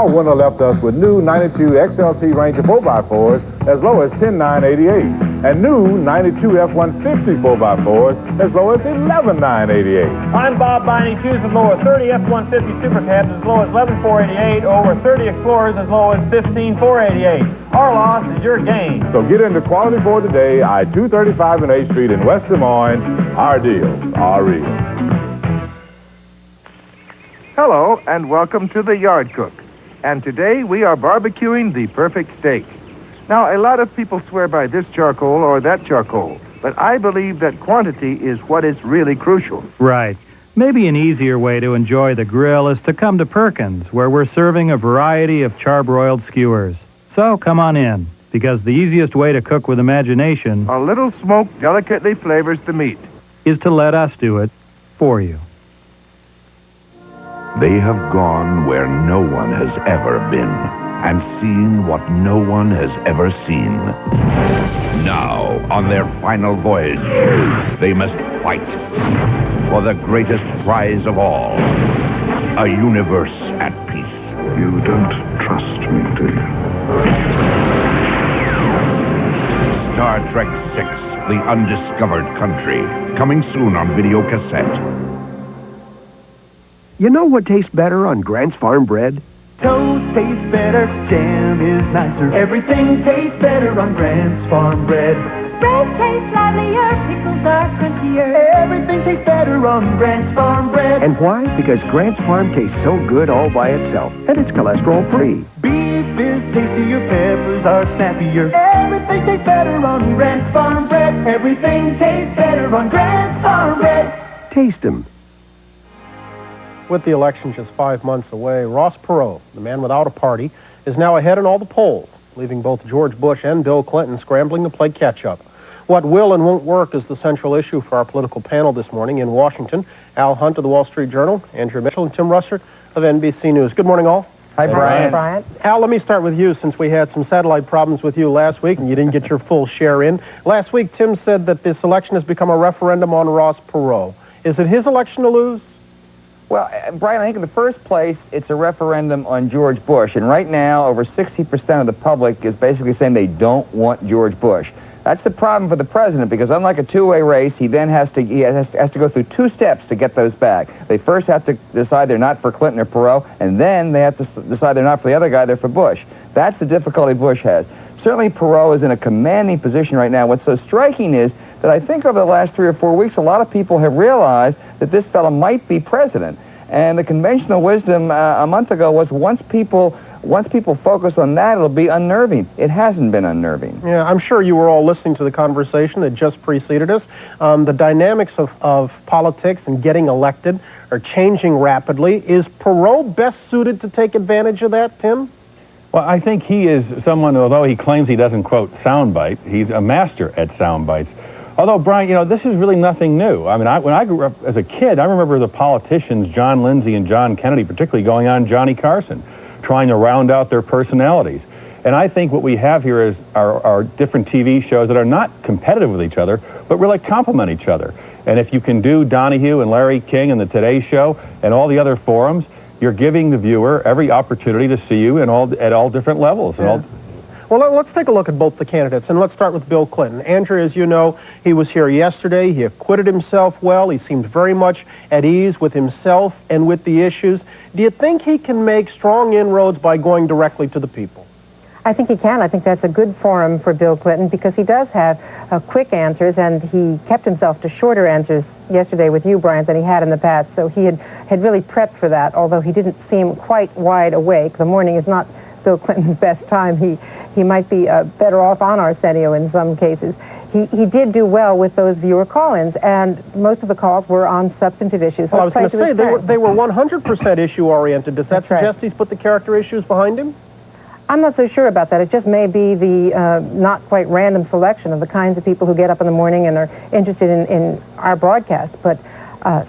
our winner left us with new 92 XLT Ranger 4x4s as low as $10,988 and new 92 F-150 4x4s as low as $11,988. I'm Bob Biney. Choose as low as 30 F-150 Supercabs as low as $11,488 over 30 Explorers as low as $15,488. Our loss is your gain. So get into quality Ford today, I-235 and 8th Street in West Des Moines. Our deals are real. Hello, and welcome to the Yard Cook. And today we are barbecuing the perfect steak. Now, a lot of people swear by this charcoal or that charcoal, but I believe that quantity is what is really crucial. Right. Maybe an easier way to enjoy the grill is to come to Perkins, where we're serving a variety of charbroiled skewers. So come on in, because the easiest way to cook with imagination, A little smoke delicately flavors the meat. is to let us do it for you. They have gone where no one has ever been and seen what no one has ever seen. Now, on their final voyage, they must fight for the greatest prize of all, a universe at peace. You don't trust me, do you? Star Trek VI, The Undiscovered Country, coming soon on videocassette. You know what tastes better on Grant's Farm bread? Toast tastes better, jam is nicer. Everything tastes better on Grant's Farm bread. Spreads taste livelier, pickles are crunchier. Everything tastes better on Grant's Farm bread. And why? Because Grant's Farm tastes so good all by itself, and it's cholesterol-free. Beef is tastier, peppers are snappier. Everything tastes better on Grant's Farm bread. Everything tastes better on Grant's Farm bread. Taste 'em. With the election just 5 months away, Ross Perot, the man without a party, is now ahead in all the polls, leaving both George Bush and Bill Clinton scrambling to play catch-up. What will and won't work is the central issue for our political panel this morning. In Washington, Al Hunt of the Wall Street Journal, Andrea Mitchell, and Tim Russert of NBC News. Good morning, all. Hi, Bryant. Bryant. Al, let me start with you, since we had some satellite problems with you last week and you didn't get your full share in. Last week, Tim said that this election has become a referendum on Ross Perot. Is it his election to lose? Well, Brian, I think in the first place, it's a referendum on George Bush. And right now, over 60% of the public is basically saying they don't want George Bush. That's the problem for the president, because unlike a two-way race, he then has to go through two steps to get those back. They first have to decide they're not for Clinton or Perot, and then they have to decide they're not for the other guy, they're for Bush. That's the difficulty Bush has. Certainly Perot is in a commanding position right now. What's so striking is that I think over the last 3 or 4 weeks, a lot of people have realized that this fellow might be president. And the conventional wisdom a month ago was once people focus on that, it'll be unnerving. It hasn't been unnerving. Yeah, I'm sure you were all listening to the conversation that just preceded us. The dynamics of politics and getting elected are changing rapidly. Is Perot best suited to take advantage of that, Tim? Well, I think he is someone, although he claims he doesn't quote soundbite, he's a master at soundbites. Although, Brian, you know, this is really nothing new. I mean, when I grew up as a kid, I remember the politicians, John Lindsay and John Kennedy, particularly going on Johnny Carson, trying to round out their personalities. And I think what we have here is our different TV shows that are not competitive with each other, but really complement each other. And if you can do Donahue and Larry King and the Today Show and all the other forums, you're giving the viewer every opportunity to see you at all different levels. Yeah. Well, let's take a look at both the candidates, and let's start with Bill Clinton. Andrea, as you know, he was here yesterday. He acquitted himself well. He seemed very much at ease with himself and with the issues. Do you think he can make strong inroads by going directly to the people? I think he can. I think that's a good forum for Bill Clinton because he does have quick answers, and he kept himself to shorter answers yesterday with you, Bryant, than he had in the past. So he had really prepped for that, although he didn't seem quite wide awake. The morning is not Bill Clinton's best time. He might be better off on Arsenio in some cases. He did do well with those viewer call-ins, and most of the calls were on substantive issues. So well, I was going to say, they were 100% issue-oriented. Does that suggest he's put the character issues behind him? I'm not so sure about that. It just may be the not quite random selection of the kinds of people who get up in the morning and are interested in our broadcast. But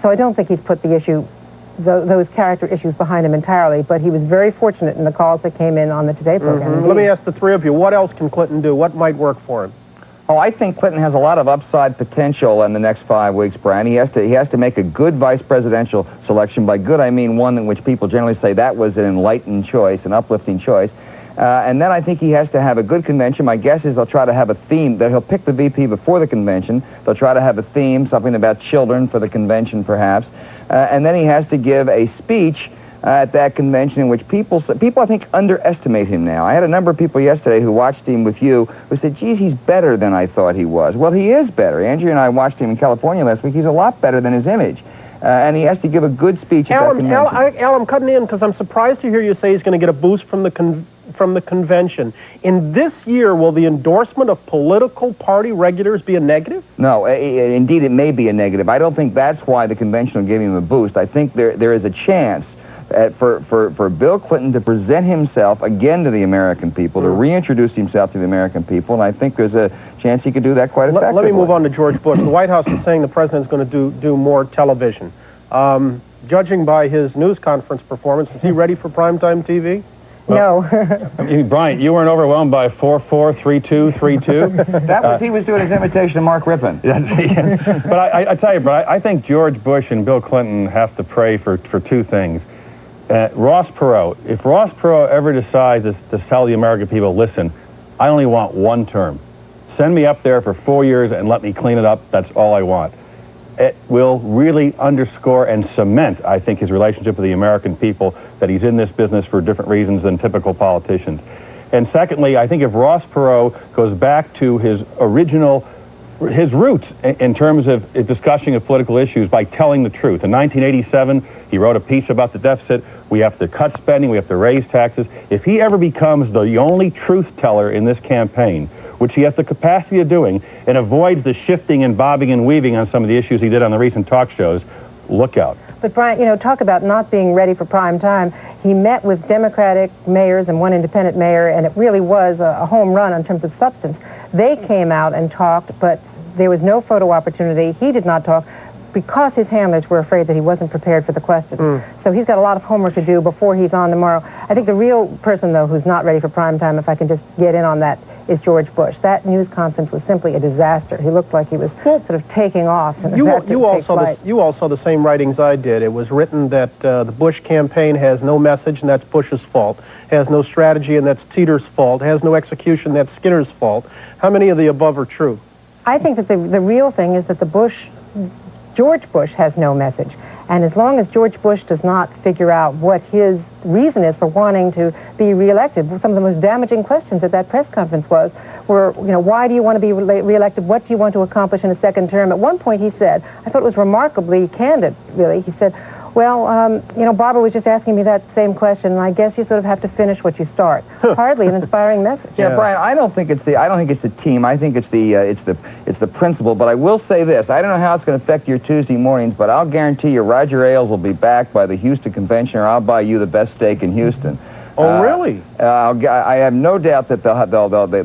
so I don't think he's put the issue, those character issues behind him entirely, but he was very fortunate in the calls that came in on the Today program. Let me ask the three of you, what else can Clinton do? What might work for him? Oh, I think Clinton has a lot of upside potential in the next 5 weeks, Brian. He has to make a good vice presidential selection. By good, I mean one in which people generally say that was an enlightened choice, an uplifting choice. And then I think he has to have a good convention. My guess is they'll try to have a theme, that he'll pick the VP before the convention. They'll try to have a theme, something about children for the convention, perhaps. And then he has to give a speech at that convention in which people, I think, underestimate him now. I had a number of people yesterday who watched him with you who said, geez, he's better than I thought he was. Well, he is better. Andrea and I watched him in California last week. He's a lot better than his image. And he has to give a good speech at that convention. Al, I'm cutting in because I'm surprised to hear you say he's going to get a boost from the convention. In this year, will the endorsement of political party regulars be a negative? No, indeed it may be a negative. I don't think that's why the convention will give him a boost. I think there is a chance for Bill Clinton to present himself again to the American people, to reintroduce himself to the American people, and I think there's a chance he could do that quite effectively. Let me move on to George Bush. The White House is saying the president's going to do more television. Judging by his news conference performance, is he ready for primetime TV? No. Bryant, you weren't overwhelmed by 4-4-3-2-3-2? That was, he was doing his imitation of Mark Rippon. But I tell you, Bryant, I think George Bush and Bill Clinton have to pray for two things. Ross Perot, if Ross Perot ever decides to tell the American people, listen, I only want one term. Send me up there for 4 years and let me clean it up. That's all I want. It will really underscore and cement, I think, his relationship with the American people, that he's in this business for different reasons than typical politicians. And secondly, I think if Ross Perot goes back to his roots in terms of discussing of political issues by telling the truth. In 1987, he wrote a piece about the deficit. We have to cut spending. We have to raise taxes. If he ever becomes the only truth teller in this campaign, which he has the capacity of doing, and avoids the shifting and bobbing and weaving on some of the issues he did on the recent talk shows, look out. But Bryant, you know, talk about not being ready for prime time. He met with Democratic mayors and one independent mayor, and it really was a home run in terms of substance. They came out and talked, but there was no photo opportunity. He did not talk because his handlers were afraid that he wasn't prepared for the questions. So he's got a lot of homework to do before he's on tomorrow. I think the real person, though, who's not ready for prime time, if I can just get in on that, is George Bush. That news conference was simply a disaster. He looked like he was sort of taking off. You all saw the same writings I did. It was written that the Bush campaign has no message, and that's Bush's fault. Has no strategy, and that's Teeter's fault. Has no execution, that's Skinner's fault. How many of the above are true? I think that the real thing is that George Bush has no message. And as long as George Bush does not figure out what his reason is for wanting to be reelected, some of the most damaging questions at that press conference were, you know, why do you want to be reelected? What do you want to accomplish in a second term? At one point he said, I thought it was remarkably candid, really. He said, well, you know, Barbara was just asking me that same question, and I guess you sort of have to finish what you start. Hardly an inspiring message. Yeah, Brian, I don't think it's the team. I think it's the principle. But I will say this: I don't know how it's going to affect your Tuesday mornings, but I'll guarantee you, Roger Ailes will be back by the Houston convention, or I'll buy you the best steak in Houston. Oh, really? I have no doubt that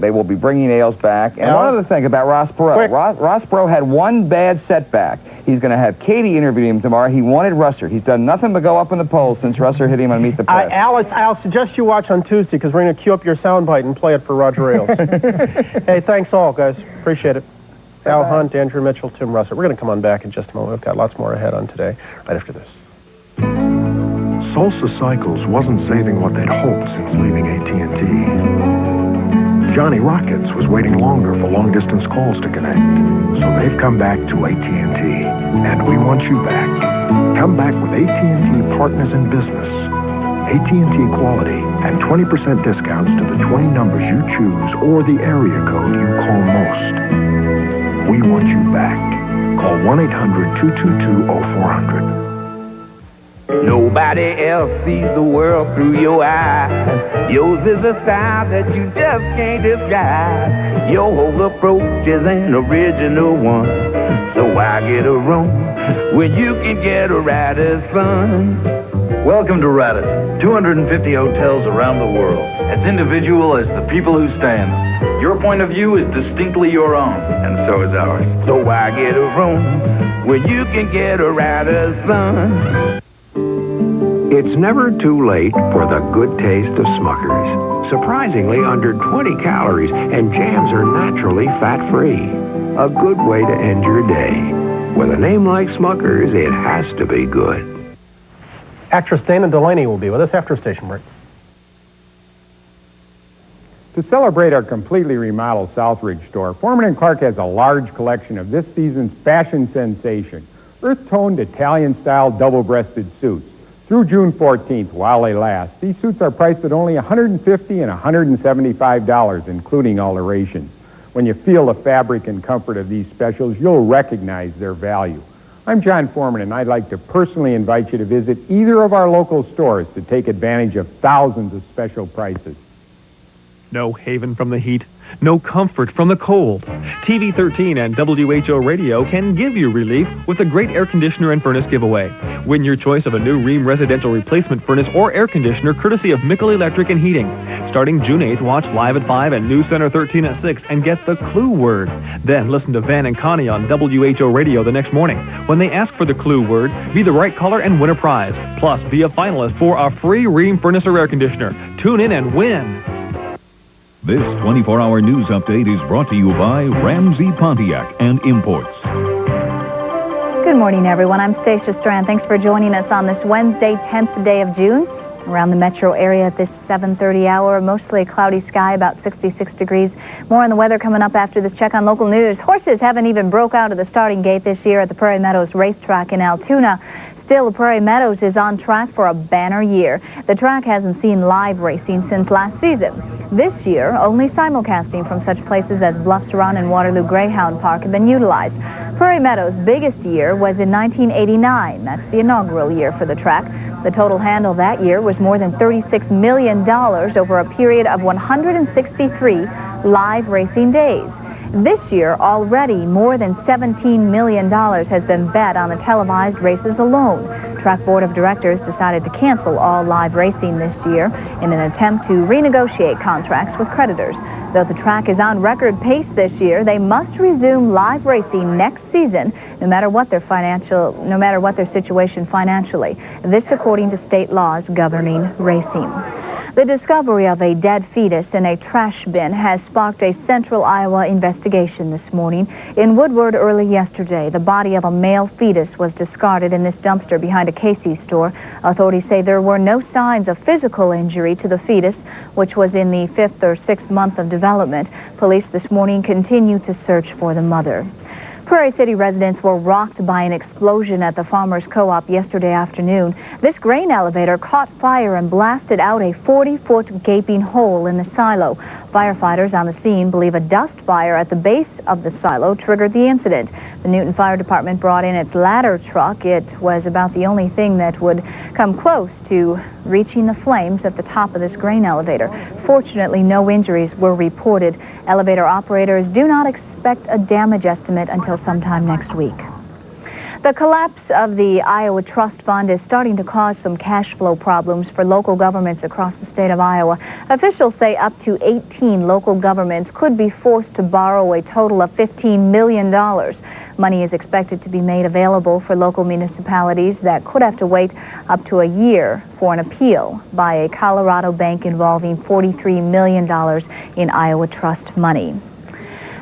they will be bringing Ailes back. And one other thing about Ross Perot. Ross Perot had one bad setback. He's going to have Katie interview him tomorrow. He wanted Russert. He's done nothing but go up in the polls since Russert hit him on Meet the Press. I'll suggest you watch on Tuesday, because we're going to queue up your soundbite and play it for Roger Ailes. Hey, thanks all, guys. Appreciate it. Al Hunt, Andrew Mitchell, Tim Russert. We're going to come on back in just a moment. We've got lots more ahead on Today, right after this. Salsa Cycles wasn't saving what they'd hoped since leaving AT&T. Johnny Rockets was waiting longer for long-distance calls to connect. So they've come back to AT&T, and we want you back. Come back with AT&T Partners in Business. AT&T quality and 20% discounts to the 20 numbers you choose or the area code you call most. We want you back. Call 1-800-222-0400. Nobody else sees the world through your eyes. Yours is a style that you just can't disguise. Your whole approach is an original one. So why get a room when you can get a Radisson? Welcome to Radisson. 250 hotels around the world. As individual as the people who stay in them. Your point of view is distinctly your own, and so is ours. So why get a room when you can get a Radisson? It's never too late for the good taste of Smuckers. Surprisingly under 20 calories, and jams are naturally fat-free. A good way to end your day. With a name like Smuckers, it has to be good. Actress Dana Delaney will be with us after a station break. To celebrate our completely remodeled Southridge store, Foreman & Clark has a large collection of this season's fashion sensation, earth-toned Italian-style double-breasted suits. Through June 14th, while they last, these suits are priced at only $150 and $175, including alterations. When you feel the fabric and comfort of these specials, you'll recognize their value. I'm John Foreman, and I'd like to personally invite you to visit either of our local stores to take advantage of thousands of special prices. No haven from the heat, no comfort from the cold. TV 13 and WHO Radio can give you relief with a great air conditioner and furnace giveaway. Win your choice of a new Rheem residential replacement furnace or air conditioner courtesy of Mickle Electric and Heating. Starting June 8th, watch Live at 5 and News Center 13 at 6 and get the clue word. Then listen to Van and Connie on WHO Radio the next morning. When they ask for the clue word, be the right caller and win a prize. Plus, be a finalist for a free Rheem furnace or air conditioner. Tune in and win. This 24-hour news update is brought to you by Ramsey Pontiac and Imports. Good morning, everyone. I'm Stacia Strand. Thanks for joining us on this Wednesday, 10th day of June. Around the metro area at this 7:30 hour, mostly a cloudy sky, about 66 degrees. More on the weather coming up after this check on local news. Horses haven't even broke out of the starting gate this year at the Prairie Meadows Racetrack in Altoona. Still, the Prairie Meadows is on track for a banner year. The track hasn't seen live racing since last season. This year, only simulcasting from such places as Bluffs Run and Waterloo Greyhound Park have been utilized. Prairie Meadows' biggest year was in 1989. That's the inaugural year for the track. The total handle that year was more than $36 million over a period of 163 live racing days. This year, already more than $17 million has been bet on the televised races alone. Track Board of Directors decided to cancel all live racing this year in an attempt to renegotiate contracts with creditors. Though the track is on record pace this year, they must resume live racing next season, no matter what their situation financially. This according to state laws governing racing. The discovery of a dead fetus in a trash bin has sparked a Central Iowa investigation this morning. In Woodward early yesterday, the body of a male fetus was discarded in this dumpster behind a Casey's store. Authorities say there were no signs of physical injury to the fetus, which was in the 5th or 6th month of development. Police this morning continue to search for the mother. Prairie City residents were rocked by an explosion at the Farmers Co-op yesterday afternoon. This grain elevator caught fire and blasted out a 40-foot gaping hole in the silo. Firefighters on the scene believe a dust fire at the base of the silo triggered the incident. The Newton Fire Department brought in its ladder truck. It was about the only thing that would come close to reaching the flames at the top of this grain elevator. Fortunately, no injuries were reported. Elevator operators do not expect a damage estimate until sometime next week. The collapse of the Iowa Trust Fund is starting to cause some cash flow problems for local governments across the state of Iowa. Officials say up to 18 local governments could be forced to borrow a total of $15 million. Money is expected to be made available for local municipalities that could have to wait up to a year for an appeal by a Colorado bank involving $43 million in Iowa Trust money.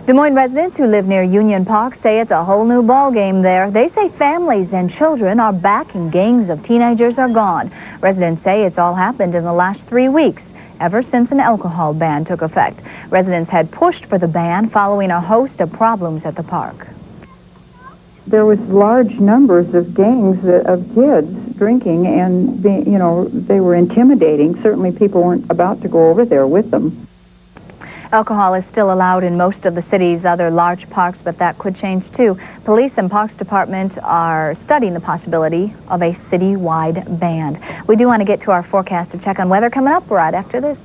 Des Moines residents who live near Union Park say it's a whole new ballgame there. They say families and children are back and gangs of teenagers are gone. Residents say it's all happened in the last 3 weeks, ever since an alcohol ban took effect. Residents had pushed for the ban following a host of problems at the park. There was large numbers of gangs of kids drinking, and they were intimidating. Certainly people weren't about to go over there with them. Alcohol is still allowed in most of the city's other large parks, but that could change too. Police and Parks Department are studying the possibility of a city-wide ban. We do want to get to our forecast to check on weather coming up right after this.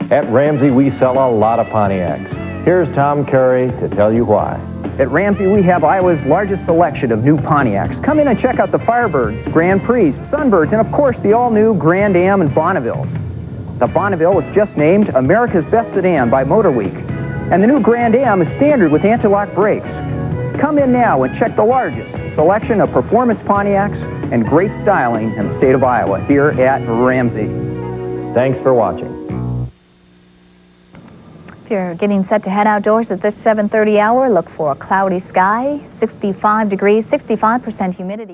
At Ramsey, we sell a lot of Pontiacs. Here's Tom Curry to tell you why. At Ramsey, we have Iowa's largest selection of new Pontiacs. Come in and check out the Firebirds, Grand Prix, Sunbirds, and of course the all-new Grand Am and Bonnevilles. The Bonneville was just named America's Best Sedan by Motor Week. And the new Grand Am is standard with anti-lock brakes. Come in now and check the largest selection of performance Pontiacs and great styling in the state of Iowa here at Ramsey. Thanks for watching. If you're getting set to head outdoors at this 7:30 hour, look for a cloudy sky, 65 degrees, 65% humidity.